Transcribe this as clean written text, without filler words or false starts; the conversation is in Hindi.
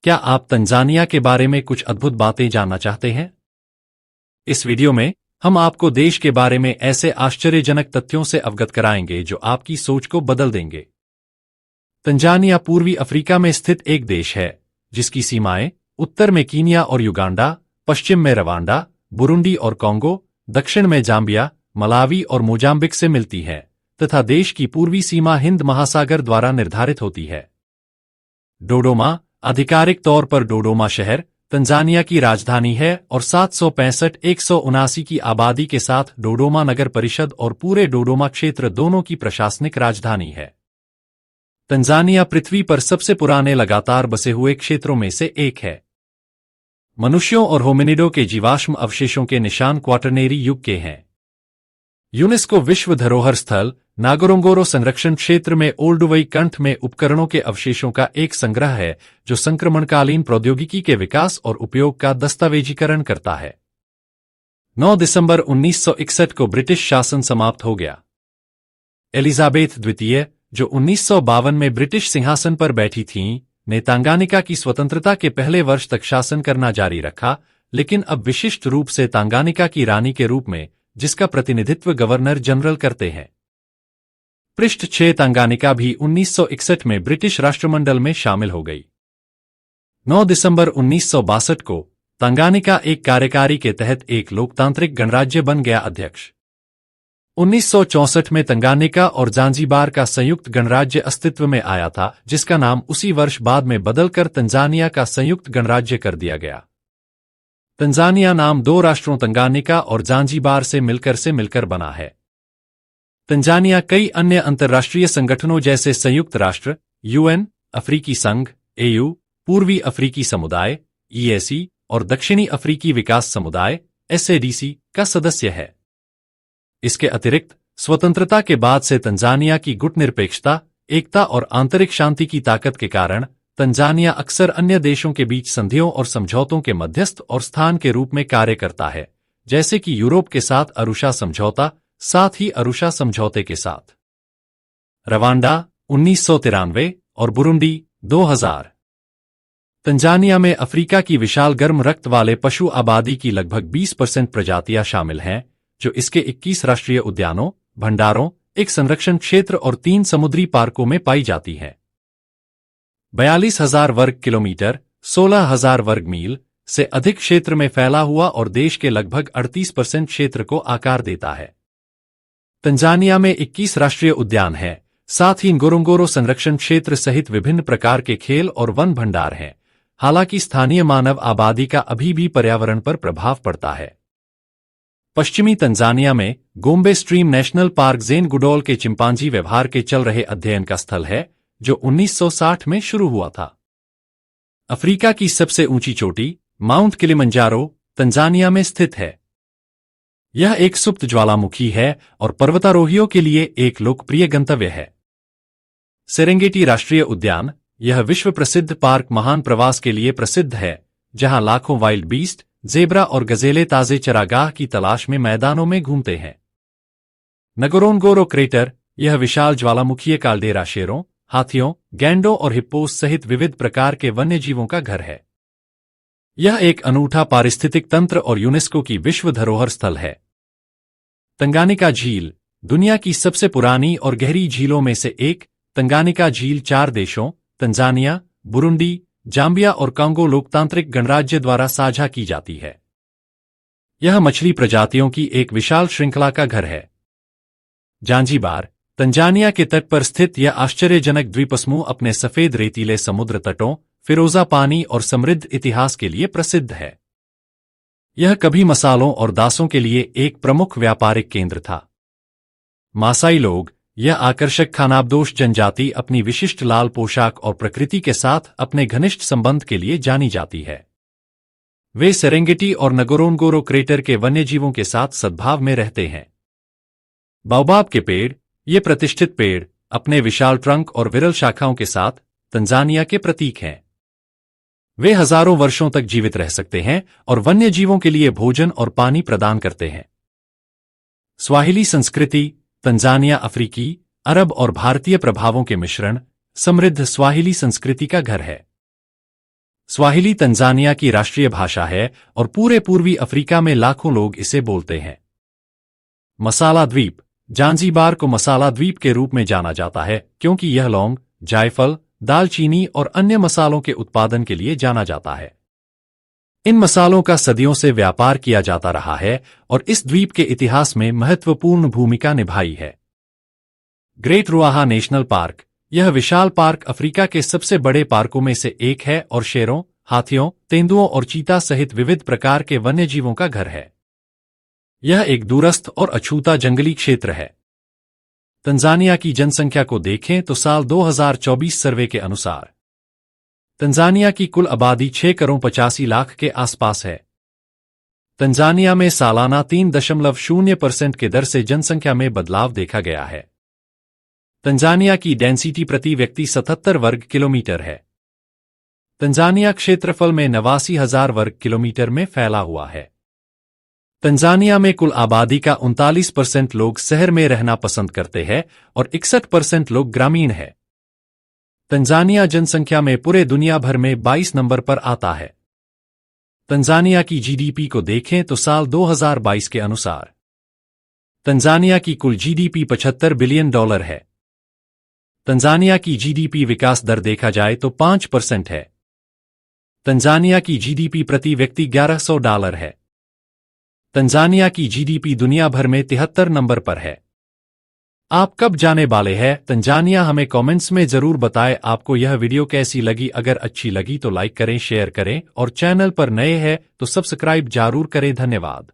क्या आप तंजानिया के बारे में कुछ अद्भुत बातें जानना चाहते हैं? इस वीडियो में हम आपको देश के बारे में ऐसे आश्चर्यजनक तथ्यों से अवगत कराएंगे जो आपकी सोच को बदल देंगे। तंजानिया पूर्वी अफ्रीका में स्थित एक देश है, जिसकी सीमाएं उत्तर में कीनिया और युगांडा, पश्चिम में रवांडा, बुरुंडी और कॉन्गो, दक्षिण में जाम्बिया, मलावी और मोजाम्बिक से मिलती हैं, तथा देश की पूर्वी सीमा हिंद महासागर द्वारा निर्धारित होती है। डोडोमा, आधिकारिक तौर पर डोडोमा शहर, तंजानिया की राजधानी है और 765-179 की आबादी के साथ डोडोमा नगर परिषद और पूरे डोडोमा क्षेत्र दोनों की प्रशासनिक राजधानी है। तंजानिया पृथ्वी पर सबसे पुराने लगातार बसे हुए क्षेत्रों में से एक है। मनुष्यों और होमिनिडों के जीवाश्म अवशेषों के निशान क्वाटरनेरी युग के हैं। यूनेस्को विश्व धरोहर स्थल नागोरोंगोरो संरक्षण क्षेत्र में ओल्डुवई कंठ में उपकरणों के अवशेषों का एक संग्रह है, जो संक्रमणकालीन प्रौद्योगिकी के विकास और उपयोग का दस्तावेजीकरण करता है। 9 दिसंबर 1961 को ब्रिटिश शासन समाप्त हो गया। एलिजाबेथ द्वितीय, जो 1952 में ब्रिटिश सिंहासन पर बैठी थीं, ने तंगानिका की स्वतंत्रता के पहले वर्ष तक शासन करना जारी रखा, लेकिन अब विशिष्ट रूप से तंगानिका की रानी के रूप में, जिसका प्रतिनिधित्व गवर्नर जनरल करते हैं। पृष्ठ 6 तंगानिका भी 1961 में ब्रिटिश राष्ट्रमंडल में शामिल हो गई। 9 दिसंबर 1962 को तंगानिका एक कार्यकारी के तहत एक लोकतांत्रिक गणराज्य बन गया। अध्यक्ष 1964 में तंगानिका और जांजीबार का संयुक्त गणराज्य अस्तित्व में आया था, जिसका नाम उसी वर्ष बाद में बदलकर तंजानिया का संयुक्त गणराज्य कर दिया गया। तंजानिया नाम दो राष्ट्रों तंगानिका और जांजीबार से मिलकर बना है। तंजानिया कई अन्य अंतर्राष्ट्रीय संगठनों जैसे संयुक्त राष्ट्र, यूएन, अफ्रीकी संघ, एयू, पूर्वी अफ्रीकी समुदाय, ईएसी और दक्षिणी अफ्रीकी विकास समुदाय, एसएडीसी का सदस्य है। इसके अतिरिक्त स्वतंत्रता के बाद से तंजानिया की गुटनिरपेक्षता, एकता और आंतरिक शांति की ताकत के कारण तंजानिया अक्सर अन्य देशों के बीच संधियों और समझौतों के मध्यस्थ और स्थान के रूप में कार्य करता है, जैसे कि यूरोप के साथ अरुषा समझौता, साथ ही अरुषा समझौते के साथ रवांडा 1993 और बुरुंडी 2000। तंजानिया में अफ्रीका की विशाल गर्म रक्त वाले पशु आबादी की लगभग 20% प्रजातियां शामिल हैं, जो इसके 21 राष्ट्रीय उद्यानों, भंडारों, एक संरक्षण क्षेत्र और 3 समुद्री पार्कों में पाई जाती हैं। 42,000 वर्ग किलोमीटर 16,000 वर्ग मील से अधिक क्षेत्र में फैला हुआ और देश के लगभग 38% क्षेत्र को आकार देता है। तंजानिया में 21 राष्ट्रीय उद्यान हैं, साथ ही ngorongoro संरक्षण क्षेत्र सहित विभिन्न प्रकार के खेल और वन भंडार हैं। हालांकि स्थानीय मानव आबादी का अभी भी पर्यावरण पर प्रभाव पड़ता है। पश्चिमी तंजानिया में Gombe Stream National Park Jane Goodall के चिंपांजी व्यवहार के चल रहे अध्ययन का स्थल है, जो 1960 में शुरू हुआ था। अफ्रीका की सबसे ऊंची चोटी माउंट किलिमंजारो तंजानिया में स्थित है। यह एक सुप्त ज्वालामुखी है और पर्वतारोहियों के लिए एक लोकप्रिय गंतव्य है। सेरेंगेटी राष्ट्रीय उद्यान, यह विश्व प्रसिद्ध पार्क महान प्रवास के लिए प्रसिद्ध है, जहां लाखों वाइल्ड बीस्ट, ज़ेब्रा और गजेले ताजे चरागाह की तलाश में मैदानों में घूमते हैं। नगोरोंगोरो क्रेटर, यह विशाल ज्वालामुखीय काल्डेरा शेरों, हाथियों, गैंडों और हिप्पोस सहित विविध प्रकार के वन्यजीवों का घर है। यह एक अनूठा पारिस्थितिक तंत्र और यूनेस्को की विश्व धरोहर स्थल है। तंगानिका झील, दुनिया की सबसे पुरानी और गहरी झीलों में से एक, तंगानिका झील 4 देशों तंजानिया, बुरुंडी, जाम्बिया और कांगो लोकतांत्रिक गणराज्य द्वारा साझा की जाती है। यह मछली प्रजातियों की एक विशाल श्रृंखला का घर है। जांजीबार, तंजानिया के तट पर स्थित यह आश्चर्यजनक द्वीपसमूह अपने सफेद रेतीले समुद्र तटों, फिरोजा पानी और समृद्ध इतिहास के लिए प्रसिद्ध है। यह कभी मसालों और दासों के लिए एक प्रमुख व्यापारिक केंद्र था। मासाई लोग, यह आकर्षक खानाबदोश जनजाति अपनी विशिष्ट लाल पोशाक और प्रकृति के साथ अपने घनिष्ठ संबंध के लिए जानी जाती है। वे सेरेंगेटी और नगोरोंगोरो क्रेटर के वन्यजीवों के साथ सद्भाव में रहते हैं। बाओबाब के पेड़, ये प्रतिष्ठित पेड़, अपने विशाल ट्रंक और विरल शाखाओं के साथ तंजानिया के प्रतीक हैं। वे हजारों वर्षों तक जीवित रह सकते हैं और वन्य जीवों के लिए भोजन और पानी प्रदान करते हैं। स्वाहिली संस्कृति, तंजानिया अफ्रीकी, अरब और भारतीय प्रभावों के मिश्रण, समृद्ध स्वाहिली संस्कृति का घर है। स्वाहिली तंजानिया की राष्ट्रीय भाषा है और पूरे पूर्वी अफ्रीका में लाखों लोग इसे बोलते हैं। मसाला द्वीप। जांजीबार को मसाला द्वीप के रूप में जाना जाता है क्योंकि यह लौंग, जायफल, दालचीनी और अन्य मसालों के उत्पादन के लिए जाना जाता है। इन मसालों का सदियों से व्यापार किया जाता रहा है और इस द्वीप के इतिहास में महत्वपूर्ण भूमिका निभाई है। Great Ruaha National Park. यह विशाल पार्क अफ्रीका के सबसे बड़े पार्कों में से एक है और शेरों, हाथियों, तेंदुओं और चीता सहित विविध प्रकार के वन्यजीवों का घर है। यह एक दूरस्थ और अछूता जंगली क्षेत्र है। तंजानिया की जनसंख्या को देखें तो साल 2024 सर्वे के अनुसार तंजानिया की कुल आबादी 6,85,00,000 के आसपास है। तंजानिया में सालाना 3.0% के दर से जनसंख्या में बदलाव देखा गया है। तंजानिया की डेंसिटी प्रति व्यक्ति 77 वर्ग किलोमीटर है। तंजानिया क्षेत्रफल में 89,000 वर्ग किलोमीटर में फैला हुआ है। तंजानिया में कुल आबादी का 39% लोग शहर में रहना पसंद करते हैं और 61% लोग ग्रामीण हैं। तंजानिया जनसंख्या में पूरे दुनिया भर में 22 नंबर पर आता है। तंजानिया की जीडीपी को देखें तो साल 2022 के अनुसार तंजानिया की कुल जीडीपी $75 बिलियन है। तंजानिया की जीडीपी विकास दर देखा जाए तो 5% है। तंजानिया की जीडीपी प्रति व्यक्ति $1,100 है। तंजानिया की जीडीपी दुनिया भर में 73 नंबर पर है। आप कब जाने वाले हैं तंजानिया? हमें कमेंट्स में जरूर बताएं। आपको यह वीडियो कैसी लगी? अगर अच्छी लगी तो लाइक करें, शेयर करें और चैनल पर नए हैं तो सब्सक्राइब जरूर करें। धन्यवाद।